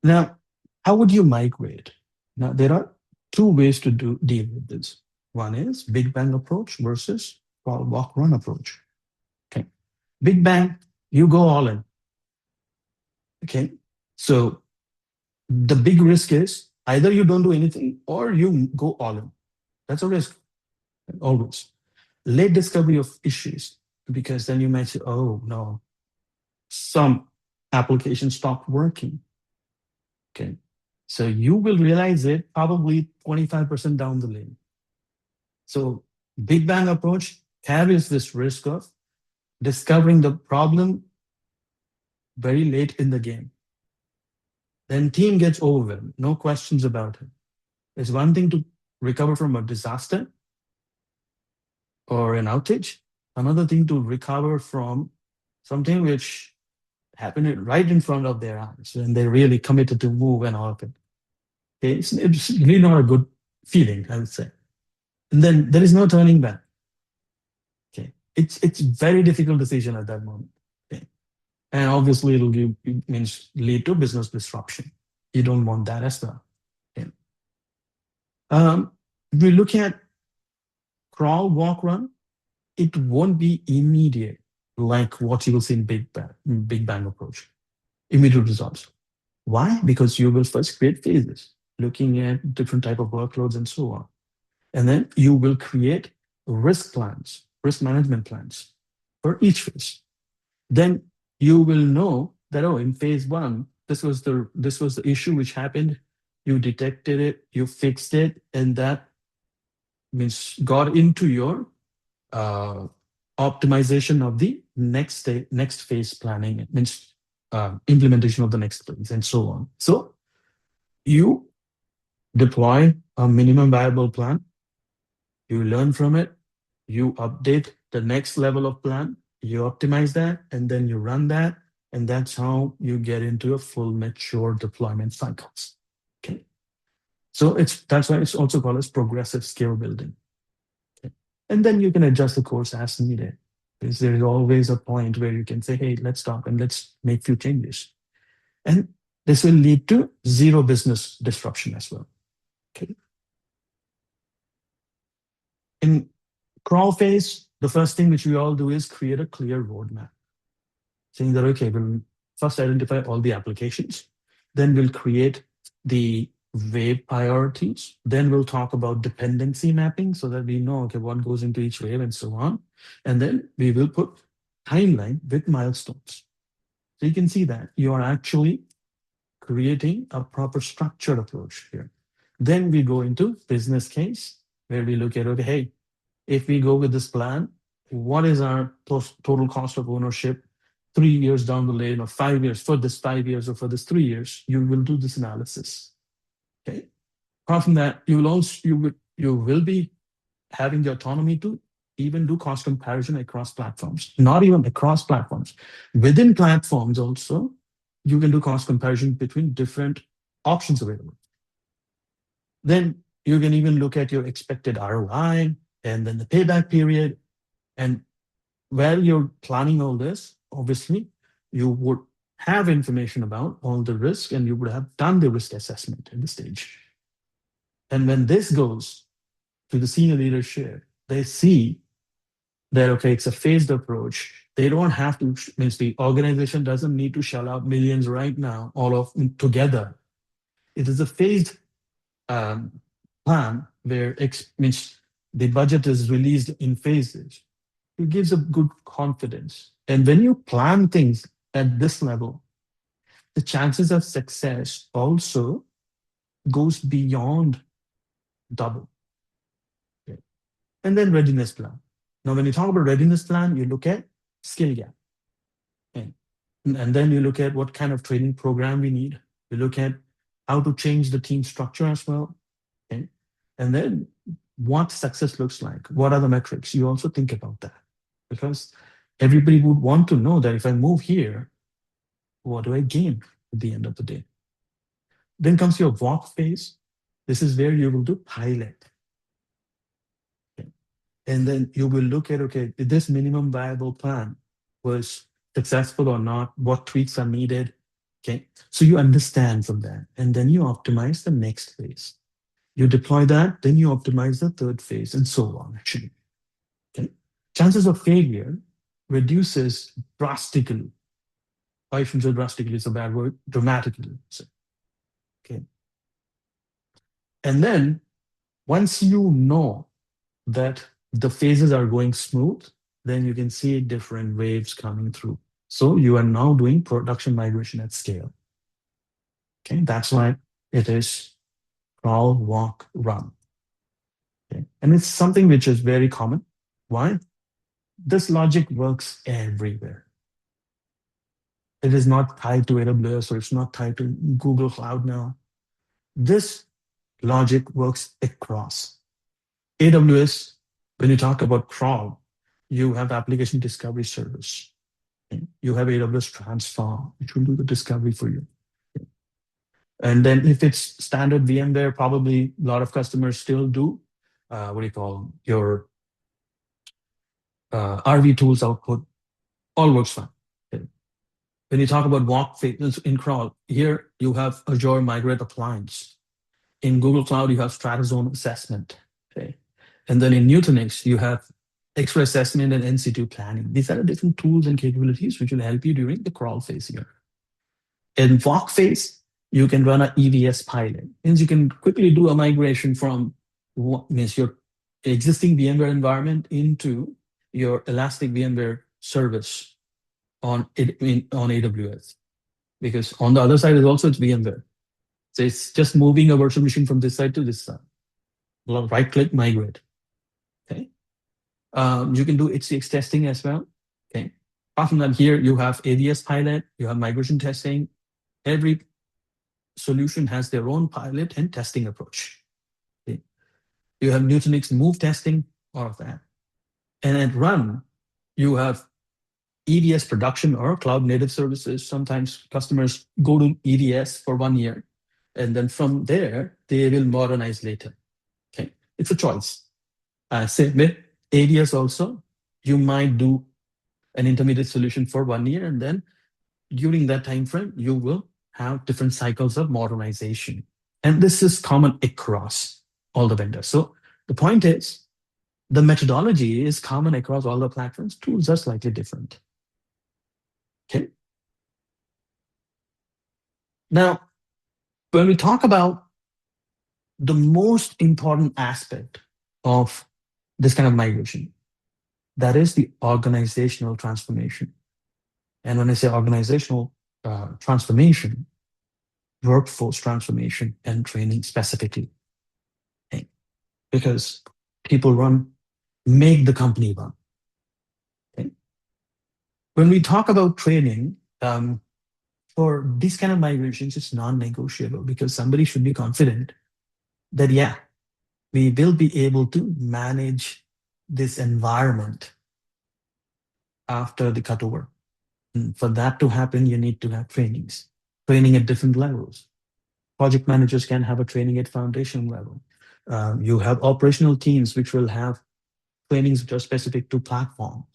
B: Now, how would you migrate? Now, there are two ways to deal with this. One is Big Bang approach versus crawl, walk, run approach. Okay. Big Bang, you go all in. Okay. So the big risk is either you don't do anything or you go all in. That's a risk, always. Late discovery of issues, because then you might say, oh, no, some application stopped working. Okay. So you will realize it probably 25% down the lane. So Big Bang approach carries this risk of discovering the problem very late in the game. Then team gets overwhelmed, no questions about it. It's one thing to recover from a disaster or an outage, another thing to recover from something which happened right in front of their eyes and they really committed to move and all of it. Okay? It's really not a good feeling, I would say. And then there is no turning back. Okay. It's very difficult decision at that moment. Okay. And obviously it'll means lead to business disruption. You don't want that as well. Okay. If we look at crawl, walk, run, it won't be immediate like what you will see in Big Bang approach. Immediate results. Why? Because you will first create phases, looking at different type of workloads and so on. And then you will create risk plans, risk management plans for each phase. Then you will know that, oh, in phase one, this was the issue which happened. You detected it, you fixed it, and that means got into your optimization of the next phase planning. It means implementation of the next phase and so on. So you deploy a minimum viable plan, you learn from it, you update the next level of plan, you optimize that, and then you run that, and that's how you get into a full mature deployment cycles. Okay. So that's why it's also called as progressive skill building. Okay. And then you can adjust the course as needed. Because there is always a point where you can say, hey, let's stop and let's make few changes. And this will lead to zero business disruption as well. Okay. In crawl phase, the first thing which we all do is create a clear roadmap, saying that, okay, we'll first identify all the applications, then we'll create the wave priorities, then we'll talk about dependency mapping so that we know, okay, what goes into each wave and so on. And then we will put timeline with milestones. So you can see that you are actually creating a proper structured approach here. Then we go into business case where we look at, okay, hey, if we go with this plan, what is our total cost of ownership 3 years down the lane or 5 years for this 5 years or for this 3 years? You will do this analysis. Okay. Apart from that, you will be having the autonomy to even do cost comparison across platforms, not even across platforms. Within platforms also, you can do cost comparison between different options available. Then you can even look at your expected ROI and then the payback period. And while you're planning all this, obviously, you would have information about all the risk and you would have done the risk assessment at the stage. And when this goes to the senior leadership, they see that, okay, it's a phased approach. They don't have to, means the organization doesn't need to shell out millions right now, all of together. It is a phased plan where means The budget is released in phases. It gives a good confidence. And when you plan things at this level, the chances of success also goes beyond double. Okay. And then readiness plan. Now, when you talk about readiness plan, you look at skill gap. Okay. And then you look at what kind of training program we need. You look at how to change the team structure as well. Okay. And then what success looks like. What are the metrics? You also think about that. Because everybody would want to know that if I move here, what do I gain at the end of the day? Then comes your walk phase. This is where you will do pilot. Okay. And then you will look at, okay, if this minimum viable plan was successful or not, what tweaks are needed. Okay. So you understand from that. And then you optimize the next phase. You deploy that, then you optimize the third phase, and so on, actually. Okay. Chances of failure reduces drastically. I shouldn't say drastically, it's a bad word, dramatically. So, okay. And then once you know that the phases are going smooth, then you can see different waves coming through. So you are now doing production migration at scale. Okay, that's why it is crawl, walk, run. Okay. And it's something which is very common. Why? This logic works everywhere. It is not tied to AWS or it's not tied to Google Cloud now. This logic works across. AWS, when you talk about crawl, you have application discovery service. You have AWS Transform, which will do the discovery for you. And then if it's standard VMware, probably a lot of customers still do, your RV tools output, all works fine. Okay. When you talk about walk phase in crawl, here you have Azure Migrate Appliance. In Google Cloud, you have Stratozone Assessment. Okay. And then in Nutanix, you have Extra Assessment and NC2 Planning. These are the different tools and capabilities which will help you during the crawl phase here. In walk phase, you can run an EVS pilot. Means you can quickly do a migration from what means your existing VMware environment into your Elastic VMware service on AWS. Because on the other side is also it's VMware. So it's just moving a virtual machine from this side to this side. Right click, migrate. Okay. You can do HCX testing as well. Okay. Apart from that, here you have AVS pilot, you have migration testing. Every solution has their own pilot and testing approach. Okay. You have Nutanix move testing, all of that. And at run, you have EVS production or cloud native services. Sometimes customers go to EVS for 1 year, and then from there, they will modernize later. Okay. It's a choice. Same with AVS also, you might do an intermediate solution for 1 year, and then during that time frame, you will have different cycles of modernization. And this is common across all the vendors. So the point is, the methodology is common across all the platforms. Tools are slightly different. Okay. Now, when we talk about the most important aspect of this kind of migration, that is the organizational transformation. And when I say organizational transformation, workforce transformation and training specifically. Okay. Because people make the company run. Okay. When we talk about training, for these kind of migrations, it's non-negotiable because somebody should be confident that, yeah, we will be able to manage this environment after the cutover. And for that to happen, you need to have training at different levels. Project managers can have a training at foundation level. You have operational teams which will have trainings which are specific to platforms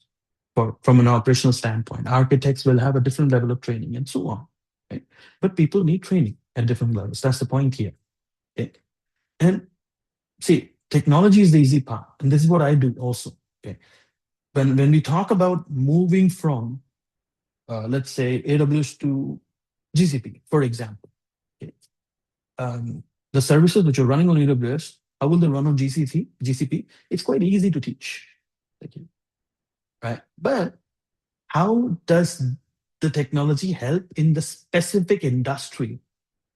B: from an operational standpoint. Architects will have a different level of training and so on. Okay? But people need training at different levels. That's the point here. Okay? And see, technology is the easy part. And this is what I do also. Okay? When we talk about moving from, let's say, AWS to GCP, for example, okay? The services which are running on AWS How will they run on GCP? It's quite easy to teach. Okay, right? But how does the technology help in the specific industry?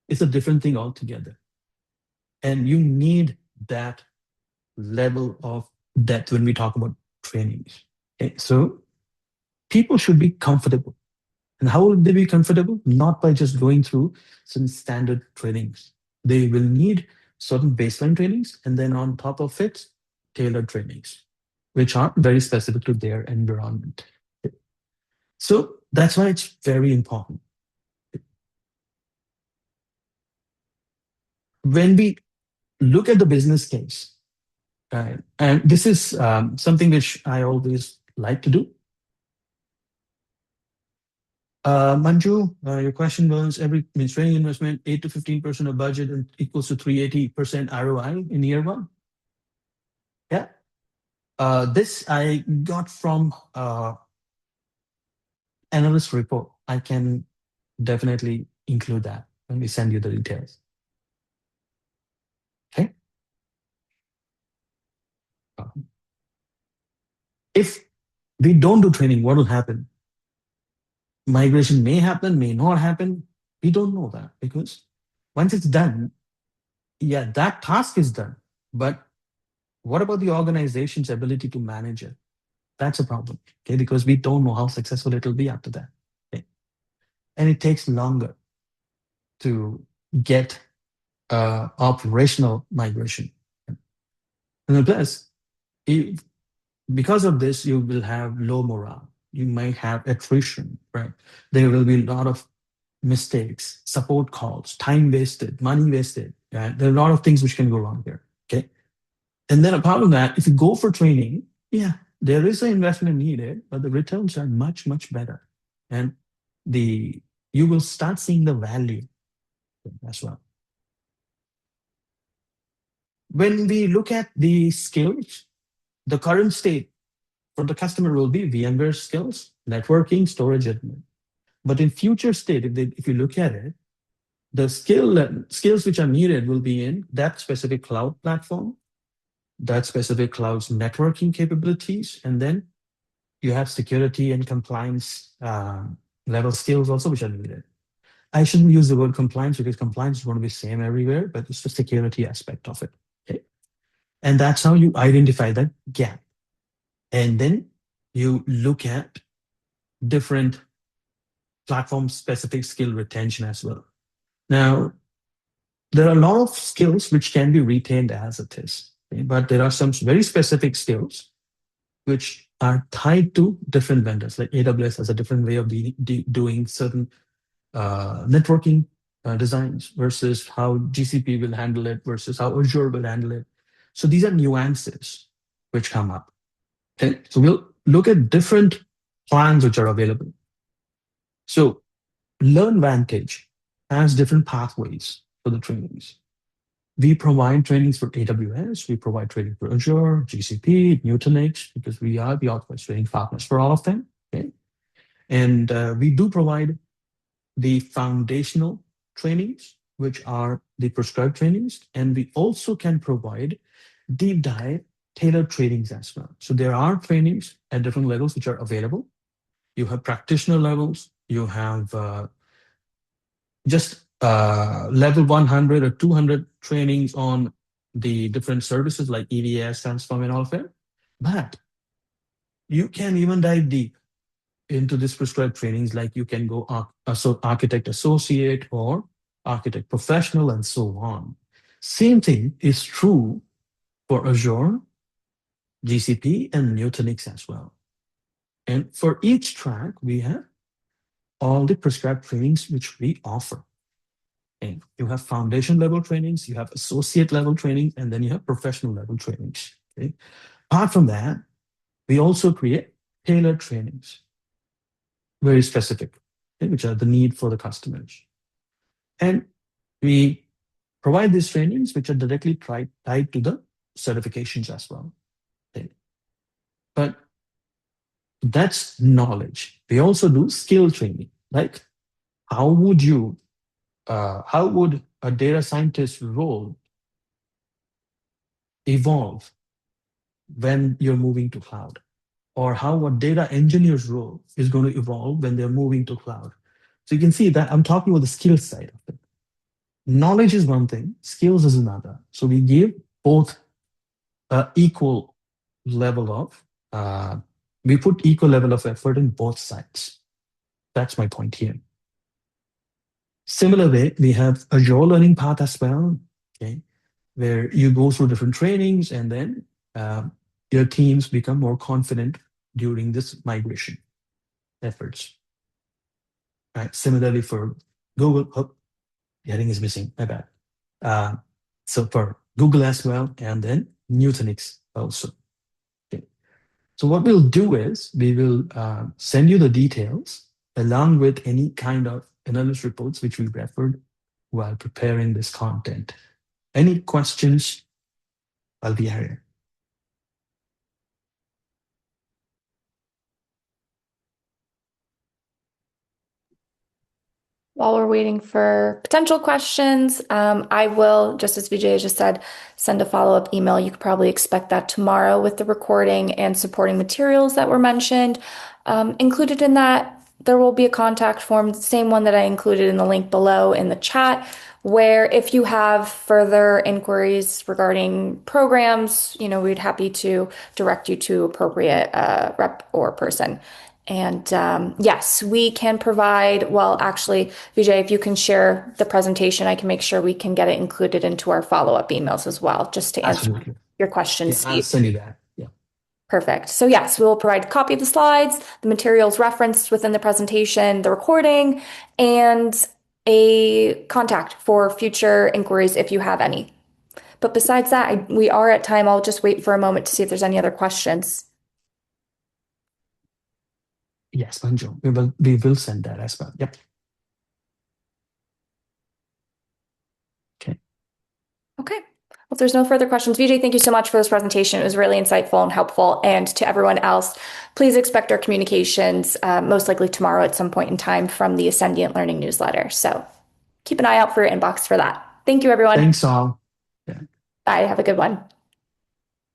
B: It's a different thing altogether. And you need that level of depth when we talk about trainings. Okay? So people should be comfortable. And how will they be comfortable? Not by just going through some standard trainings. They will need certain baseline trainings, and then on top of it, tailored trainings, which are very specific to their environment. So that's why it's very important. When we look at the business case, right, and this is something which I always like to do. Manju, your question was every means training investment, 8 to 15% of budget and equals to 380% ROI in year one. Yeah. This I got from analyst report. I can definitely include that when we send you the details. Okay. If we don't do training, what will happen? Migration may happen, may not happen. We don't know that because once it's done, yeah, that task is done. But what about the organization's ability to manage it? That's a problem, okay? Because we don't know how successful it will be after that. Okay? And it takes longer to get operational migration. And plus, because of this, you will have low morale. You might have attrition, right? There will be a lot of mistakes, support calls, time wasted, money wasted. Right? There are a lot of things which can go wrong here. Okay. And then apart from that, if you go for training, yeah, there is an investment needed, but the returns are much, much better. And you will start seeing the value as well. When we look at the skills, the current state for the customer will be VMware skills, networking, storage, admin. But in future state, if you look at it, the skills which are needed will be in that specific cloud platform, that specific cloud's networking capabilities, and then you have security and compliance level skills also which are needed. I shouldn't use the word compliance because compliance is going to be same everywhere, but it's the security aspect of it. Okay? And that's how you identify that gap. And then you look at different platform-specific skill retention as well. Now, there are a lot of skills which can be retained as it is, okay? But there are some very specific skills which are tied to different vendors. Like AWS has a different way of doing certain networking designs versus how GCP will handle it versus how Azure will handle it. So these are nuances which come up. Okay, so we'll look at different plans which are available. So LearnVantage has different pathways for the trainings. We provide trainings for AWS, we provide training for Azure, GCP, Nutanix, because we are the authorized training partners for all of them. Okay? And we do provide the foundational trainings, which are the prescribed trainings, and we also can provide deep dive tailored trainings as well. So there are trainings at different levels which are available. You have practitioner levels, you have just level 100 or 200 trainings on the different services like EDS, Transform, and all of it. But you can even dive deep into this prescribed trainings, like you can go architect associate or architect professional and so on. Same thing is true for Azure, GCP, and Nutanix as well. And for each track, we have all the prescribed trainings which we offer. And you have foundation level trainings, you have associate level trainings, and then you have professional level trainings. Okay? Apart from that, we also create tailored trainings, very specific, okay, which are the need for the customers. And we provide these trainings which are directly tied to the certifications as well. Okay? But that's knowledge. We also do skill training. Like how would a data scientist role evolve when you're moving to cloud, or how a data engineer's role is going to evolve when they're moving to cloud. So you can see that I'm talking about the skill side of it. Knowledge is one thing, skills is another. So we give both equal level of, we put equal level of effort in both sides. That's my point here. Similar way, we have Azure learning path as well, okay, where you go through different trainings and then your teams become more confident during this migration efforts. Right. Similarly for Google, oh, the heading is missing, my bad. So for Google as well, and then Nutanix also. Okay. So what we'll do is we will send you the details along with any kind of analysis reports which we referred while preparing this content. Any questions? I'll be here.
A: While we're waiting for potential questions, I will, just as Vijay just said, send a follow-up email. You could probably expect that tomorrow with the recording and supporting materials that were mentioned. Included in that, there will be a contact form, the same one that I included in the link below in the chat, where if you have further inquiries regarding programs, we'd happy to direct you to appropriate rep or person. And yes, we can provide, well, actually, Vijay, if you can share the presentation, I can make sure we can get it included into our follow-up emails as well, just to answer
B: Absolutely.
A: your questions,
B: Yeah, I'll
A: Steve.
B: send you that. Yeah.
A: Perfect. So yes, we will provide a copy of the slides, the materials referenced within the presentation, the recording, and a contact for future inquiries if you have any. But besides that, we are at time. I'll just wait for a moment to see if there's any other questions.
B: Yes, Manju. We will send that as well. Yep. Okay.
A: Okay. Well, if there's no further questions, Vijay, thank you so much for this presentation. It was really insightful and helpful. And to everyone else, please expect our communications most likely tomorrow at some point in time from the Ascendient Learning newsletter. So keep an eye out for your inbox for that. Thank you, everyone.
B: Thanks all. Yeah.
A: Bye. Have a good one.